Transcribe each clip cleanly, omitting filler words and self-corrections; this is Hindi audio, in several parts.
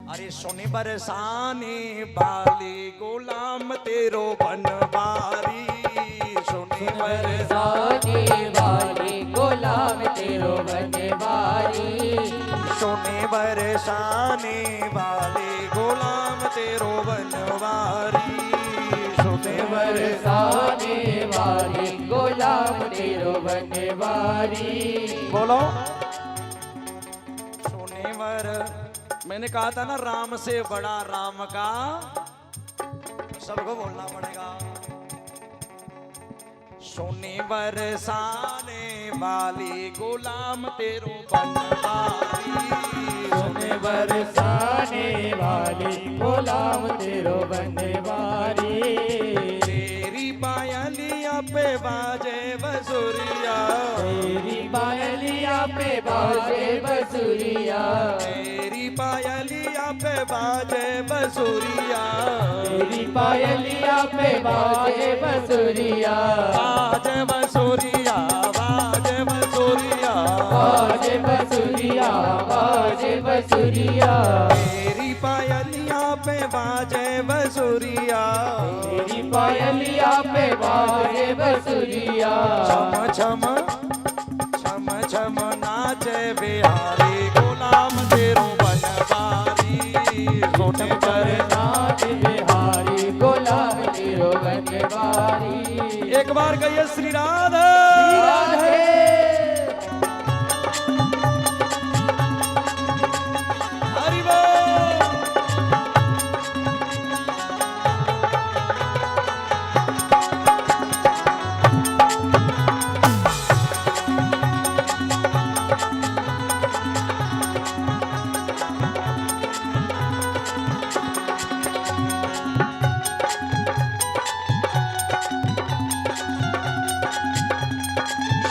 अरे सोने बरसाने वाली गुलाम तेरो बनवारी, सोने बरसाने वाली गुलाम तेरो बनवारी, सोने बरसाने वाली गुलाम तेरो बनवारी, सोने बरसाने वाली गुलाम तेरो बनवारी। बोलो सोने वर। मैंने कहा था ना राम से बड़ा राम का, सबको बोलना पड़ेगा। सोने बरसाने वाली गुलाम तेरो बनवारी, सोने बरसाने वाली गुलाम तेरो बनवारी, तेरी पायलिया पे बाजे बसुरिया, तेरी पायलिया पे बाजे बसुरिया, तेरी पायलिया पे बाजे बसुरिया, तेरी पायलिया पे बाजे बसुरिया, बाजे बसुरिया, बाजे बसुरिया, बाजे बसुरिया, बाजे बसुरिया, तेरी पायलिया पे बाजे बसुरिया, तेरी पायलिया पे बाजे बसुरिया, छम छम छम छम नाचे बिहारी गुलाम तेरो बनवारी, सोने पर नाच बिहारी गुलाम तेरो बनवारी। एक बार कहिए श्री राधे। राधे हरि बोल।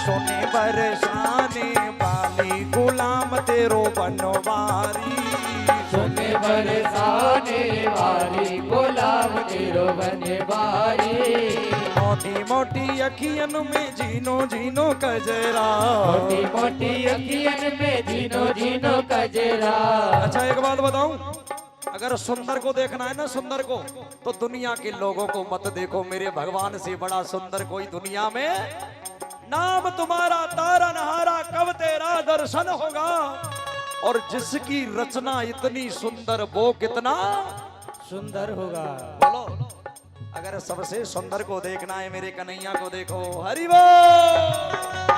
सोने बरसाने वाली गुलाम तेरो बनवारी, सोने बरसाने वाली गुलाम तेरो बनवारी, मोटी मोटी अखियन में जीनो जीनो कजरा, मोटी मोटी अखियन में जीनो जीनो कजरा। अच्छा एक बात बताऊं, अगर सुंदर को देखना है ना, सुंदर को, तो दुनिया के लोगों को मत देखो, मेरे भगवान से बड़ा सुंदर कोई दुनिया में। नाम तुम्हारा तारा नहारा कब तेरा दर्शन होगा, और जिसकी रचना इतनी सुंदर वो कितना सुंदर होगा। बोलो अगर सबसे सुंदर को देखना है मेरे कन्हैया को देखो। हरि बोल।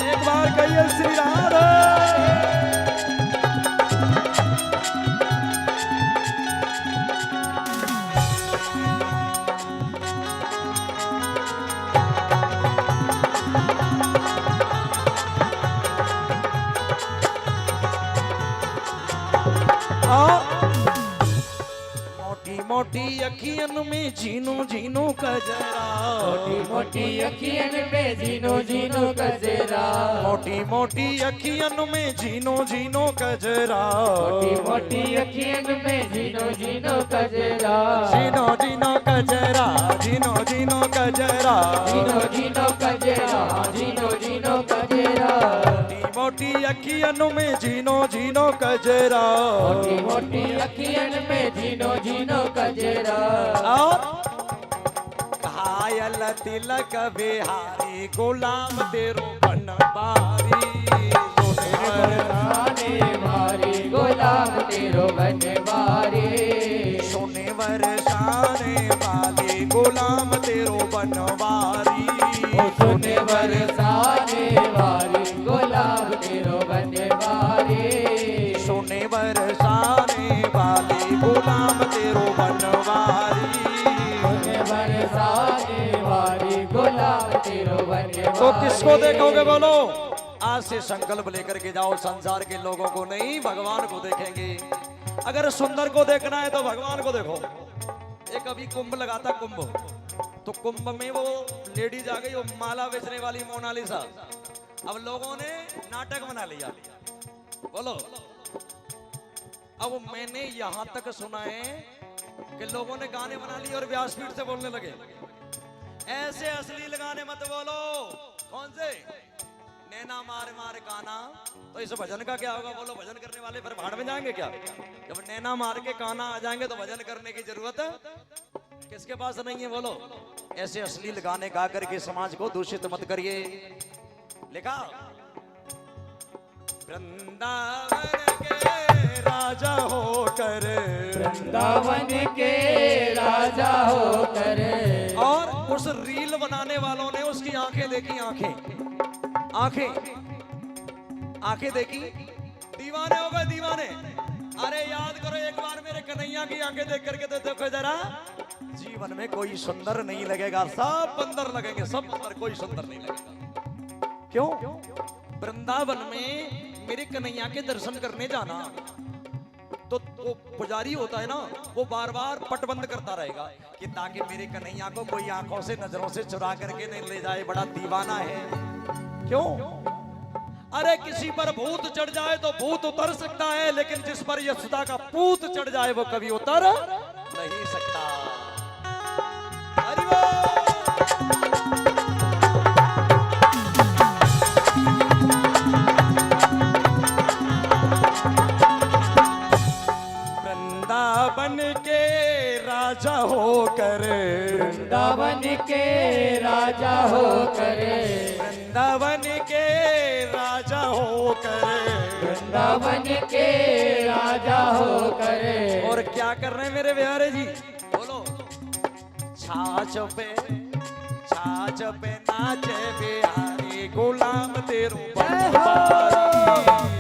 एक बार कहिए श्री राधे। मोटी मोटी अखियन में जीनो जीनो कजरा, मोटी मोटी अखियन में जीनो जीनो कजरा, मोटी मोटी अखियन में जीनो जीनो कजरा, मोटी मोटी अखियन में जीनो जीनो कजरा, जीनो जीनो कजरा, जीनो जीनो कजरा, जीनो जीनो कजरा, जीनो जीनो कजरा, मोटी मोटी अखियन में जीनो जीनो कजरा, मोटी मोटी अखियन में जीनो जीनो कजरा। और घायल तिलक बिहारी गुलाम तेरो बनवारी, सोने बरसाने वाली गुलाम तेरो बनवारी, सोने बरसाने वाली गुलाम तेरो बनवारी, ओ सोने बरसाने वाली गुलाम तेरो बनवारी, सोने बरसाने वाली गुलाम तेरो बनवारी। सोने बरसाने वाली गुलाम तेरो बनवारी। तो किसको देखोगे बोलो? आज से संकल्प लेकर के जाओ, संसार के लोगों को नहीं भगवान को देखेंगे। अगर सुंदर को देखना है तो भगवान को देखो। एक अभी कुंभ लगाता, कुंभ तो कुंभ में वो लेडीज आ गई, वो माला बेचने वाली मोनालिसा। अब लोगों ने नाटक बना लिया, बोलो अब मैंने यहां तक सुना है कि लोगों ने गाने बना लिए और व्यासपीठ से बोलने लगे ऐसे अश्लील गाने मत बोलो। कौन से? नैना मार मार काना। तो इस भजन का क्या होगा? बोलो, भजन करने वाले फिर भाड़ में जाएंगे क्या? जब नैना मार के काना आ जाएंगे तो भजन करने की जरूरत किसके पास नहीं है? बोलो, ऐसे अश्लील गाने गा करके समाज को दूषित मत करिए। लिखा, वृंदावन के राजा होकर, वृंदावन के राजा होकर। और उस रील बनाने वालों ने उसकी आंखें देखी, आंखें देखी, दीवाने हो गए दीवाने। अरे याद करो एक बार मेरे कन्हैया की आंखें देख करके तो देखो जरा, जीवन में कोई सुंदर नहीं लगेगा, सब बंदर लगेंगे, सब बंदर, कोई सुंदर नहीं लगेगा। क्यों? वृंदावन में मेरे कन्हैया के दर्शन करने जाना तो वो पुजारी होता है ना, वो बार बार पट बंद करता रहेगा कि ताकि मेरे कन्हैया को कोई आंखों से नजरों से चुरा करके नहीं ले जाए, बड़ा दीवाना है। क्यों? अरे किसी पर भूत चढ़ जाए तो भूत उतर सकता है, लेकिन जिस पर यशोदा का पूत चढ़ जाए वो कभी उतर नहीं सकता। हरि बोल। वृंदावन के राजा होकर, वृंदावन के राजा होकर, वृंदावन के राजा होकर, वृंदावन के राजा होकर। और क्या कर रहे हैं मेरे बिहारी जी? बोलो, छाछ पे नाचे बिहारी, गुलाम तेरू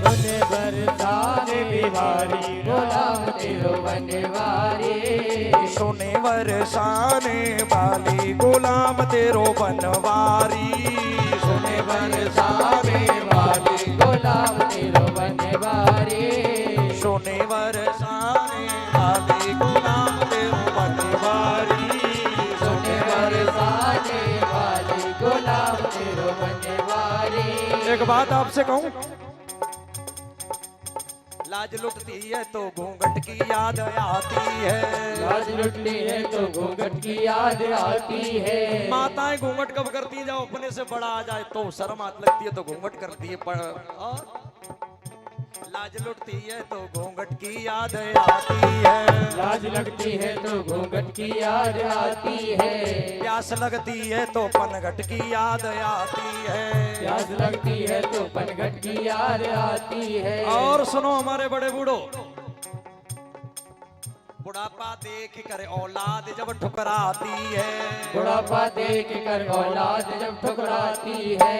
सुने बरसाने बिहारी, गुलाम तेरो बनवारी। सुने बरसाने वाली, गुलाम तेरो बनवारी। सुने बरसाने वाली, गुलाम तेरो बनवारी। सुने बरसाने वाली, गुलाम तेरो बनवारी। सुने बरसाने वाली, गुलाम तेरो बनवारी। एक बात आपसे कहूं, लाज लुटती है तो घूंघट की याद आती है। लाज लुटती है तो घूंघट की याद आती है। माताएं घूंघट कब करती हैं? जब अपने से बड़ा आ जाए तो शर्म लगती है तो घूंघट करती है। और लाज लुटती है तो घूंघट की याद आती है। लाज लगती है तो घूंघट की याद आती है। प्यास लगती है तो पनघट की याद आती है। प्यास लगती है तो पनघट की याद आती है। और सुनो हमारे बड़े बूढ़ो, बुढ़ापा देख कर औलाद जब ठुकराती है। बुढ़ापा देख कर औलाद जब ठुकराती है।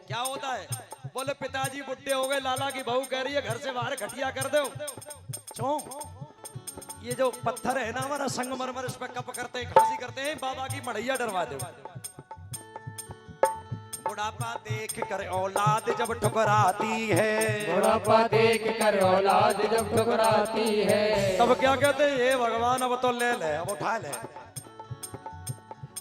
क्या होता है? बोले पिताजी बुढ़े हो गए, लाला की बहू कह रही है घर से बाहर खटिया कर दो। क्यों? ये जो पत्थर है ना हमारा संगमरमर, इस पे कप करते हैं, खांसी करते हैं, बाबा की मड़ैया डरवा दो। बुढ़ापा देख कर औलाद जब ठुकराती है। बुढ़ापा देख कर औलाद जब ठुकराती है। तब क्या कहते हैं? हे भगवान अब तो ले ले, अब उठा ले।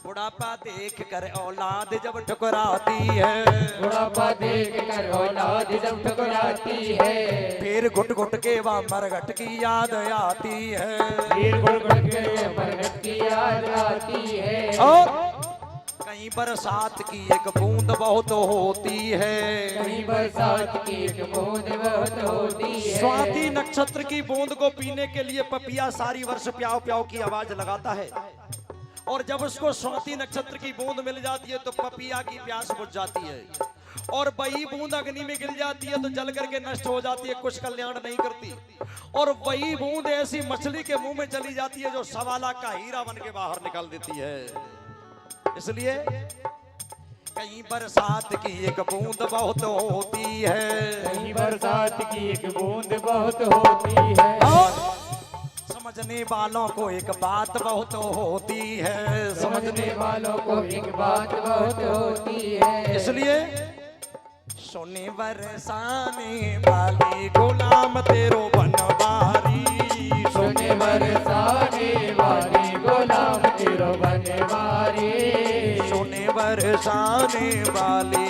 बुढ़ापा देख कर औलाद जब ठुकराती है। बुढ़ापा देख कर औलाद जब ठुकराती है। फिर घुट घुट के वह मरघट की याद आती है। फिर घुट घुट के मरघट की याद आती है। और कहीं बरसात की एक बूंद बहुत होती है। कहीं बरसात की एक बूंद बहुत होती है। स्वाति नक्षत्र की बूंद को पीने के लिए पपिया सारी वर्ष प्याव प्याव की आवाज लगाता है, और जब उसको स्वाति नक्षत्र की बूंद मिल जाती है तो पपिया की प्यास बुझ जाती है, और वही बूंद अग्नि में गिर जाती है तो जल करके नष्ट हो जाती है, कुछ कल्याण नहीं करती। और वही बूंद ऐसी मछली के मुंह में चली जाती है जो 1.25 लाख का हीरा बन के बाहर निकाल देती है। इसलिए कहीं बरसात की एक बूंद बहुत होती है। कहीं बरसात की एक बूंद बहुत होती है। समझने वालों को एक बात बहुत होती है। समझने वालों को एक बात बहुत होती है। इसलिए सोने बरसाने वाली गुलाम तेरो बनवारी। सोने बरसाने वाली गुलाम तेरो बनवारी। सोने बरसाने वाली